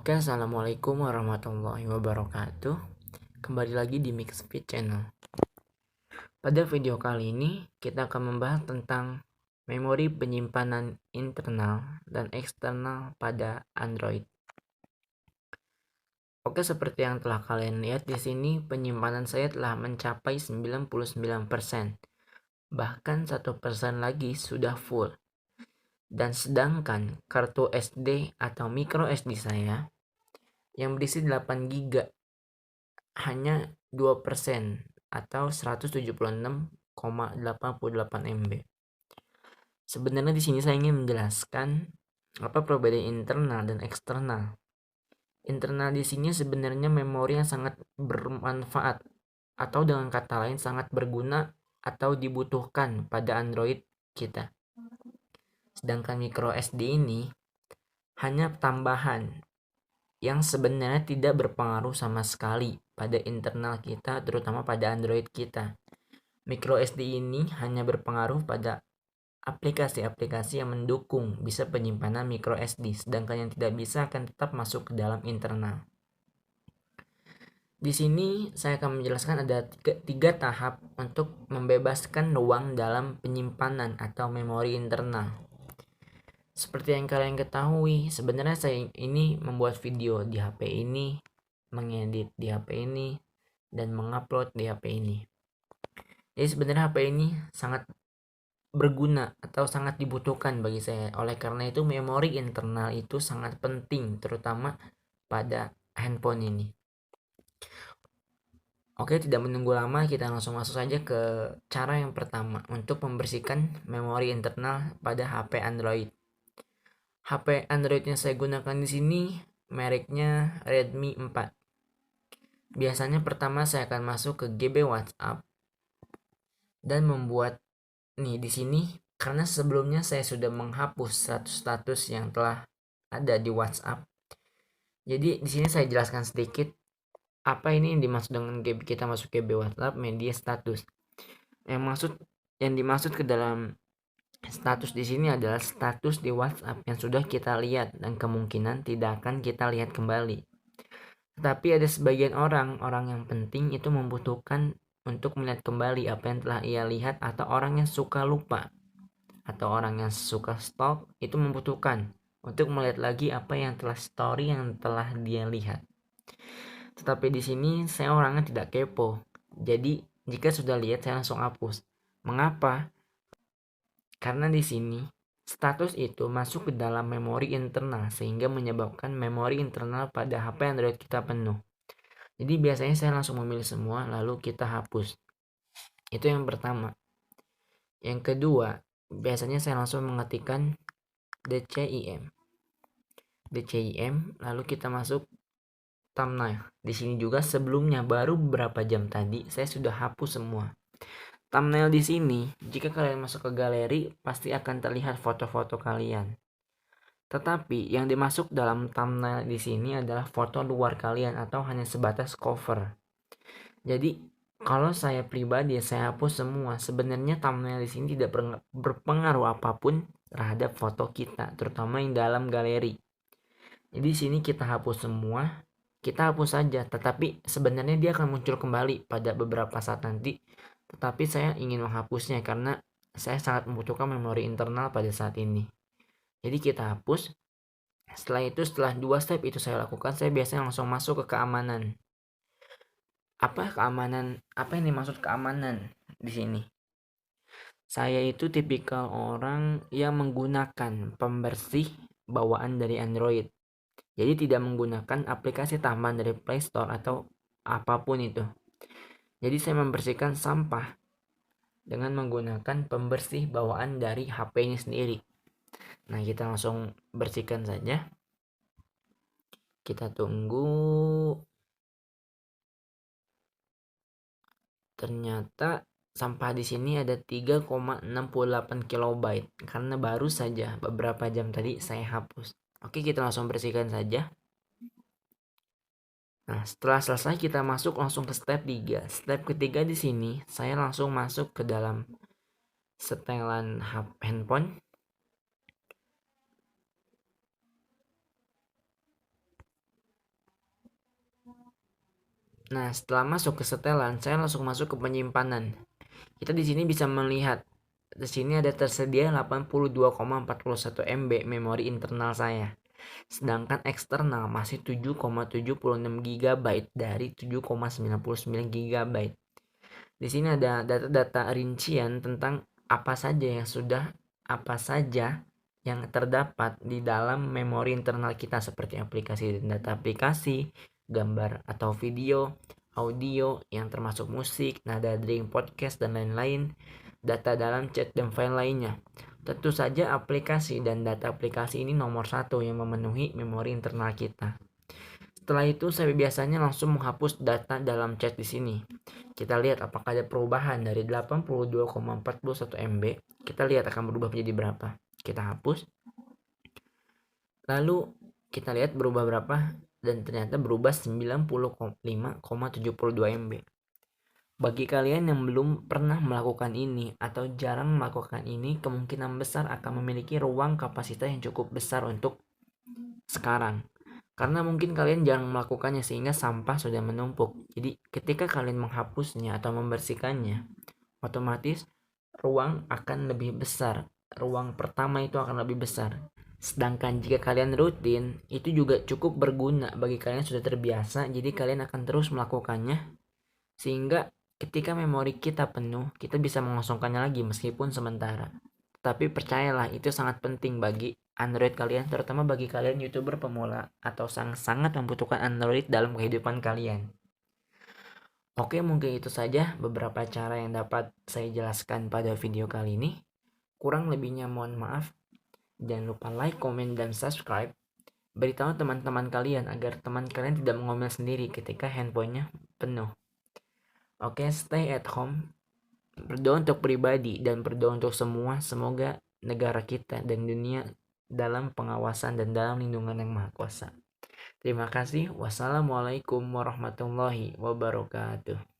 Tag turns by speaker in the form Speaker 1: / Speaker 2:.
Speaker 1: Oke, assalamualaikum warahmatullahi wabarakatuh. Kembali lagi di Mixfit Channel. Pada video kali ini kita akan membahas tentang memori penyimpanan internal dan eksternal pada Android. Oke, seperti yang telah kalian lihat di sini, penyimpanan saya telah mencapai 99%. Bahkan 1% lagi sudah full. Dan sedangkan kartu SD atau micro SD saya yang berisi 8 GB hanya 2% atau 176,88 MB. Sebenarnya di sini saya ingin menjelaskan apa perbedaan internal dan eksternal. Internal di sini sebenarnya memori yang sangat bermanfaat atau dengan kata lain sangat berguna atau dibutuhkan pada Android kita. Sedangkan micro SD ini hanya tambahan yang sebenarnya tidak berpengaruh sama sekali pada internal kita, terutama pada Android kita. Micro SD ini hanya berpengaruh pada aplikasi-aplikasi yang mendukung bisa penyimpanan micro SD, sedangkan yang tidak bisa akan tetap masuk ke dalam internal. Di sini saya akan menjelaskan ada tiga tahap untuk membebaskan ruang dalam penyimpanan atau memori internal. Seperti yang kalian ketahui, sebenarnya saya ini membuat video di HP ini, mengedit di HP ini, dan mengupload di HP ini. Jadi sebenarnya HP ini sangat berguna atau sangat dibutuhkan bagi saya. Oleh karena itu memori internal itu sangat penting, terutama pada handphone ini. Oke, tidak menunggu lama, kita langsung masuk saja ke cara yang pertama untuk membersihkan memori internal pada HP Android. HP Android yang saya gunakan di sini mereknya Redmi 4. Biasanya pertama saya akan masuk ke GB WhatsApp dan membuat di sini karena sebelumnya saya sudah menghapus status-status yang telah ada di WhatsApp. Jadi di sini saya jelaskan sedikit apa ini yang dimaksud dengan kita masuk GB WhatsApp media status. Yang dimaksud ke dalam status di sini adalah status di WhatsApp yang sudah kita lihat dan kemungkinan tidak akan kita lihat kembali. Tetapi ada sebagian orang yang penting itu membutuhkan untuk melihat kembali apa yang telah ia lihat, atau orang yang suka lupa atau orang yang suka stalk itu membutuhkan untuk melihat lagi apa yang telah story yang telah dia lihat. Tetapi di sini saya orangnya tidak kepo. Jadi jika sudah lihat saya langsung hapus. Mengapa? Karena di sini status itu masuk ke dalam memori internal sehingga menyebabkan memori internal pada HP Android kita penuh. Jadi biasanya saya langsung memilih semua lalu kita hapus. Itu yang pertama. Yang kedua, biasanya saya langsung mengetikkan DCIM lalu kita masuk thumbnail. Di sini juga sebelumnya baru beberapa jam tadi saya sudah hapus semua. Thumbnail di sini, jika kalian masuk ke galeri pasti akan terlihat foto-foto kalian. Tetapi yang dimasuk dalam thumbnail di sini adalah foto luar kalian atau hanya sebatas cover. Jadi kalau saya pribadi saya hapus semua. Sebenarnya thumbnail di sini tidak berpengaruh apapun terhadap foto kita, terutama yang dalam galeri. Jadi di sini kita hapus semua, kita hapus saja. Tetapi sebenarnya dia akan muncul kembali pada beberapa saat nanti. Tetapi saya ingin menghapusnya karena saya sangat membutuhkan memori internal pada saat ini. Jadi kita hapus. Setelah 2 step itu saya lakukan, saya biasanya langsung masuk ke keamanan. Apa yang dimaksud keamanan di sini? Saya itu tipikal orang yang menggunakan pembersih bawaan dari Android. Jadi tidak menggunakan aplikasi tambahan dari Play Store atau apapun itu. Jadi saya membersihkan sampah dengan menggunakan pembersih bawaan dari HP ini sendiri. Nah, kita langsung bersihkan saja. Kita tunggu. Ternyata sampah di sini ada 3,68 kilobyte karena baru saja beberapa jam tadi saya hapus. Oke, kita langsung bersihkan saja. Nah, setelah selesai kita masuk langsung ke step 3. Step ketiga di sini saya langsung masuk ke dalam setelan handphone. Nah, setelah masuk ke setelan, saya langsung masuk ke penyimpanan. Kita di sini bisa melihat di sini ada tersedia 82,41 MB memori internal saya. Sedangkan eksternal masih 7,76 GB dari 7,99 GB. Di sini ada data-data rincian tentang apa saja yang terdapat di dalam memori internal kita seperti aplikasi dan data aplikasi, gambar atau video, audio yang termasuk musik, nada dering, podcast dan lain-lain, data dalam chat dan file lainnya. Tentu saja aplikasi dan data aplikasi ini nomor satu yang memenuhi memori internal kita. Setelah itu saya biasanya langsung menghapus data dalam chat di sini. Kita lihat apakah ada perubahan dari 82,41 MB. Kita lihat akan berubah menjadi berapa. Kita hapus. Lalu kita lihat berubah berapa dan ternyata berubah 95,72 MB. Bagi kalian yang belum pernah melakukan ini atau jarang melakukan ini, kemungkinan besar akan memiliki ruang kapasitas yang cukup besar untuk sekarang. Karena mungkin kalian jarang melakukannya sehingga sampah sudah menumpuk. Jadi ketika kalian menghapusnya atau membersihkannya, otomatis ruang akan lebih besar. Ruang pertama itu akan lebih besar. Sedangkan jika kalian rutin, itu juga cukup berguna bagi kalian yang sudah terbiasa. Jadi kalian akan terus melakukannya sehingga ketika memori kita penuh, kita bisa mengosongkannya lagi meskipun sementara. Tapi percayalah, itu sangat penting bagi Android kalian, terutama bagi kalian YouTuber pemula atau sangat membutuhkan Android dalam kehidupan kalian. Oke, mungkin itu saja beberapa cara yang dapat saya jelaskan pada video kali ini. Kurang lebihnya mohon maaf. Jangan lupa like, komen, dan subscribe. Beritahu teman-teman kalian agar teman kalian tidak mengomel sendiri ketika handphonenya penuh. Oke, stay at home. Berdoa untuk pribadi dan berdoa untuk semua. Semoga negara kita dan dunia dalam pengawasan dan dalam lindungan yang maha kuasa. Terima kasih. Wassalamualaikum warahmatullahi wabarakatuh.